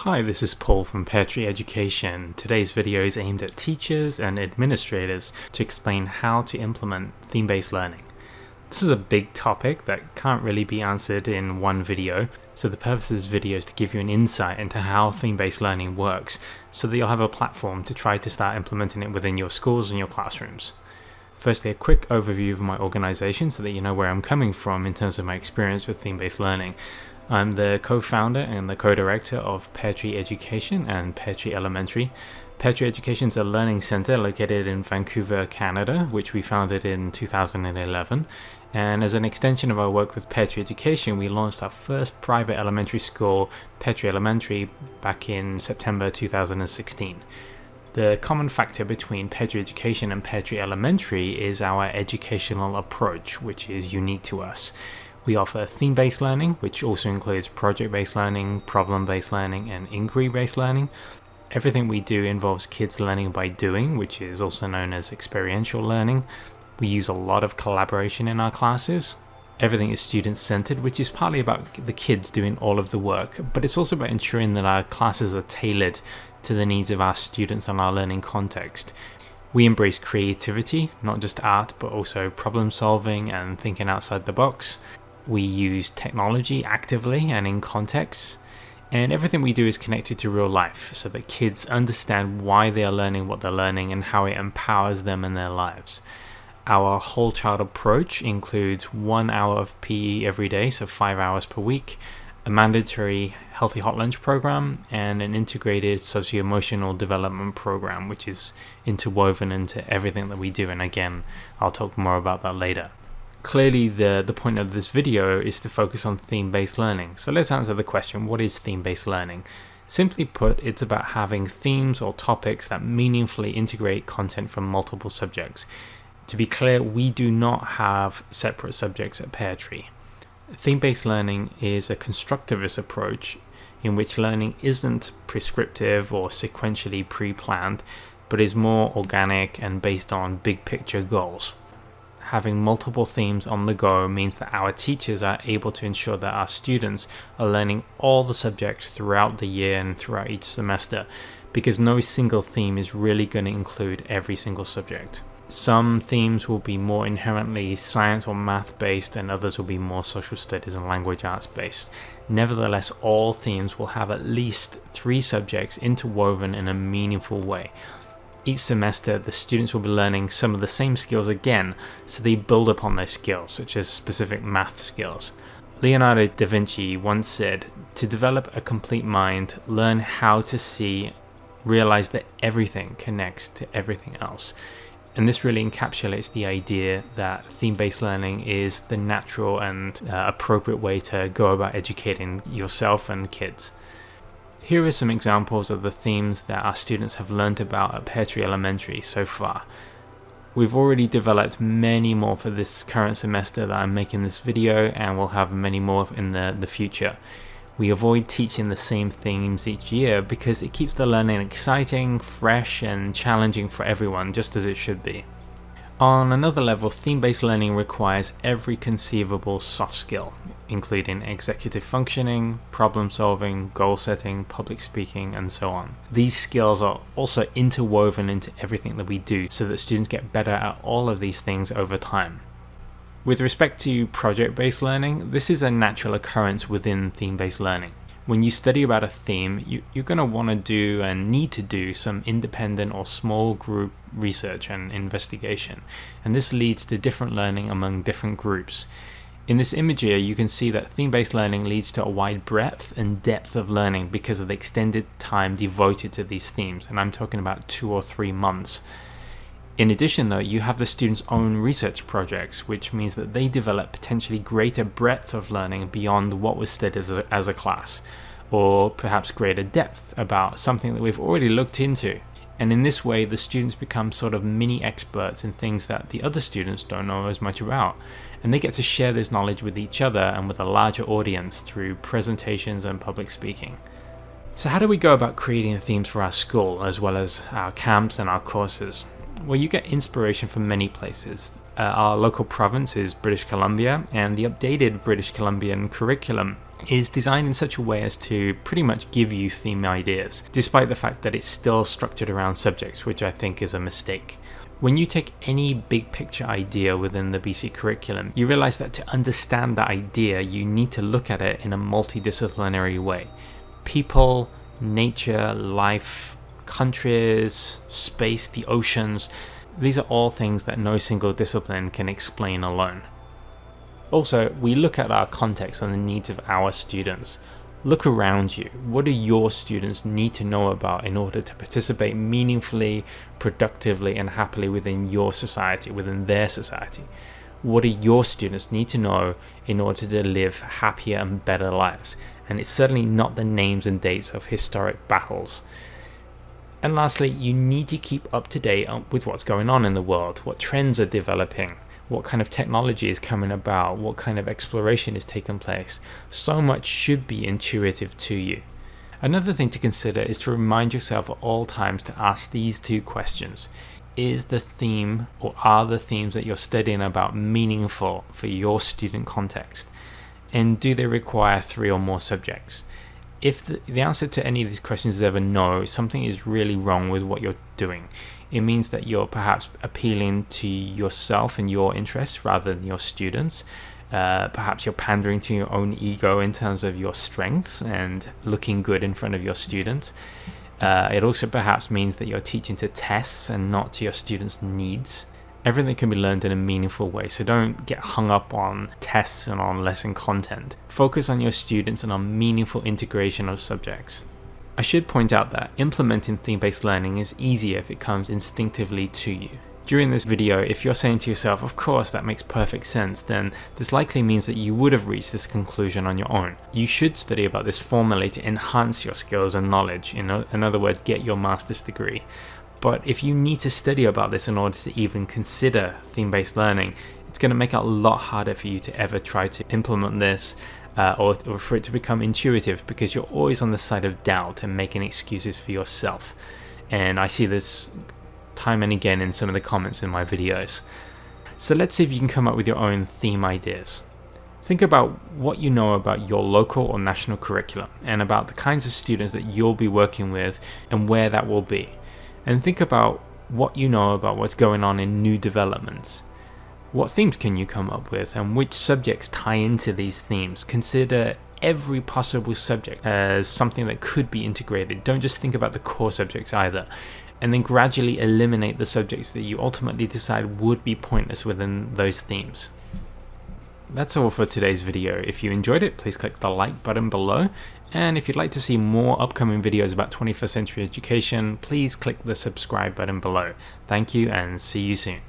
Hi, this is Paul from Pear Tree Education. Today's video is aimed at teachers and administrators to explain how to implement theme-based learning. This is a big topic that can't really be answered in one video, so the purpose of this video is to give you an insight into how theme-based learning works so that you'll have a platform to try to start implementing it within your schools and your classrooms. Firstly, a quick overview of my organization so that you know where I'm coming from in terms of my experience with theme-based learning. I'm the co-founder and the co-director of Pear Tree Education and Pear Tree Elementary. Pear Tree Education is a learning center located in Vancouver, Canada, which we founded in 2011. And as an extension of our work with Pear Tree Education, we launched our first private elementary school, Pear Tree Elementary, back in September 2016. The common factor between Pear Tree Education and Pear Tree Elementary is our educational approach, which is unique to us. We offer theme-based learning, which also includes project-based learning, problem-based learning, and inquiry-based learning. Everything we do involves kids learning by doing, which is also known as experiential learning. We use a lot of collaboration in our classes. Everything is student-centered, which is partly about the kids doing all of the work, but it's also about ensuring that our classes are tailored to the needs of our students and our learning context. We embrace creativity, not just art, but also problem-solving and thinking outside the box. We use technology actively and in context, and everything we do is connected to real life so that kids understand why they are learning what they're learning and how it empowers them in their lives. Our whole child approach includes 1 hour of PE every day, so 5 hours per week, a mandatory healthy hot lunch program, and an integrated socio-emotional development program, which is interwoven into everything that we do. And again, I'll talk more about that later. Clearly, the point of this video is to focus on theme-based learning. So let's answer the question, what is theme-based learning? Simply put, it's about having themes or topics that meaningfully integrate content from multiple subjects. To be clear, we do not have separate subjects at Pear Tree. Theme-based learning is a constructivist approach in which learning isn't prescriptive or sequentially pre-planned, but is more organic and based on big picture goals. Having multiple themes on the go means that our teachers are able to ensure that our students are learning all the subjects throughout the year and throughout each semester, because no single theme is really going to include every single subject. Some themes will be more inherently science or math based, and others will be more social studies and language arts based. Nevertheless, all themes will have at least 3 subjects interwoven in a meaningful way. Each semester, the students will be learning some of the same skills again, so they build upon their skills, such as specific math skills. Leonardo da Vinci once said, "To develop a complete mind, learn how to see, realize that everything connects to everything else." And this really encapsulates the idea that theme-based learning is the natural and appropriate way to go about educating yourself and kids. Here are some examples of the themes that our students have learned about at Pear Tree Elementary so far. We've already developed many more for this current semester that I'm making this video, and we'll have many more in the future. We avoid teaching the same themes each year because it keeps the learning exciting, fresh, and challenging for everyone, just as it should be. On another level, theme-based learning requires every conceivable soft skill, including executive functioning, problem solving, goal setting, public speaking, and so on. These skills are also interwoven into everything that we do so that students get better at all of these things over time. With respect to project-based learning, this is a natural occurrence within theme-based learning. When you study about a theme, you're going to want to do and need to do some independent or small group research and investigation, and this leads to different learning among different groups. In this image here, you can see that theme-based learning leads to a wide breadth and depth of learning because of the extended time devoted to these themes, and I'm talking about 2 or 3 months. In addition though, you have the students' own research projects, which means that they develop potentially greater breadth of learning beyond what was studied as a class, or perhaps greater depth about something that we've already looked into. And in this way, the students become sort of mini experts in things that the other students don't know as much about, and they get to share this knowledge with each other and with a larger audience through presentations and public speaking. So how do we go about creating themes for our school, as well as our camps and our courses? Well, you get inspiration from many places. Our local province is British Columbia, and the updated British Columbian curriculum is designed in such a way as to pretty much give you theme ideas, despite the fact that it's still structured around subjects, which I think is a mistake. When you take any big picture idea within the BC curriculum, you realize that to understand that idea, you need to look at it in a multidisciplinary way. People, nature, life, countries, space, the oceans, these are all things that no single discipline can explain alone. Also, we look at our context and the needs of our students. Look around you. What do your students need to know about in order to participate meaningfully, productively, and happily within your society, within their society? What do your students need to know in order to live happier and better lives? And it's certainly not the names and dates of historic battles. And lastly, you need to keep up to date with what's going on in the world, what trends are developing, what kind of technology is coming about, what kind of exploration is taking place. So much should be intuitive to you. Another thing to consider is to remind yourself at all times to ask these two questions. Is the theme, or are the themes that you're studying about, meaningful for your student context? And do they require 3 or more subjects? If the answer to any of these questions is ever no, something is really wrong with what you're doing. It means that you're perhaps appealing to yourself and your interests rather than your students. Perhaps you're pandering to your own ego in terms of your strengths and looking good in front of your students. It also perhaps means that you're teaching to tests and not to your students' needs. Everything can be learned in a meaningful way, so don't get hung up on tests and on lesson content. Focus on your students and on meaningful integration of subjects. I should point out that implementing theme-based learning is easier if it comes instinctively to you. During this video, if you're saying to yourself, of course that makes perfect sense, then this likely means that you would have reached this conclusion on your own. You should study about this formally to enhance your skills and knowledge, in other words, get your master's degree. But if you need to study about this in order to even consider theme-based learning, it's going to make it a lot harder for you to ever try to implement this or for it to become intuitive, because you're always on the side of doubt and making excuses for yourself. And I see this time and again in some of the comments in my videos. So let's see if you can come up with your own theme ideas. Think about what you know about your local or national curriculum and about the kinds of students that you'll be working with and where that will be. And think about what you know about what's going on in new developments. What themes can you come up with and which subjects tie into these themes? Consider every possible subject as something that could be integrated. Don't just think about the core subjects either. And then gradually eliminate the subjects that you ultimately decide would be pointless within those themes. That's all for today's video. If you enjoyed it, please click the like button below. And if you'd like to see more upcoming videos about 21st century education, please click the subscribe button below. Thank you and see you soon.